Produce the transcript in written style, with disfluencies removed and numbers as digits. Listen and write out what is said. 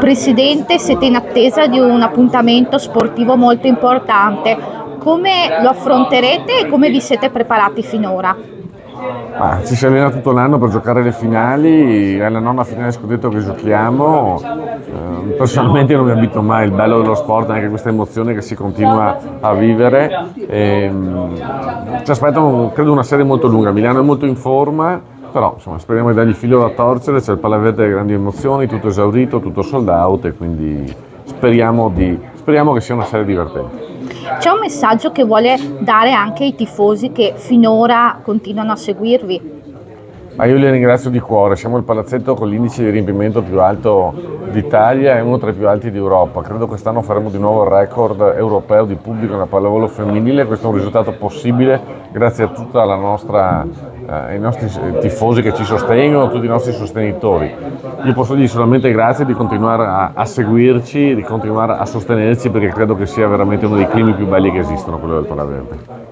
Presidente, siete in attesa di un appuntamento sportivo molto importante. Come lo affronterete e come vi siete preparati finora? Ma ci si allena tutto l'anno per giocare le finali, è la nona finale scudetto che giochiamo. Personalmente non mi abito mai, il bello dello sport è anche questa emozione che si continua a vivere. Ci aspettano, credo, una serie molto lunga. Milano è molto in forma, però insomma, speriamo di dargli filo da torcere. C'è il Palaverde delle grandi emozioni, tutto esaurito, tutto sold out e quindi speriamo che sia una serie divertente. C'è un messaggio che vuole dare anche ai tifosi che finora continuano a seguirvi? Ma io li ringrazio di cuore, siamo il palazzetto con l'indice di riempimento più alto d'Italia e uno tra i più alti d'Europa. Credo quest'anno faremo di nuovo il record europeo di pubblico nella pallavolo femminile. Questo è un risultato possibile grazie a tutta la nostra, ai nostri tifosi che ci sostengono, a tutti i nostri sostenitori. Io posso dirgli solamente grazie di continuare a seguirci, di continuare a sostenerci perché credo che sia veramente uno dei climi più belli che esistono, quello del Palaverde.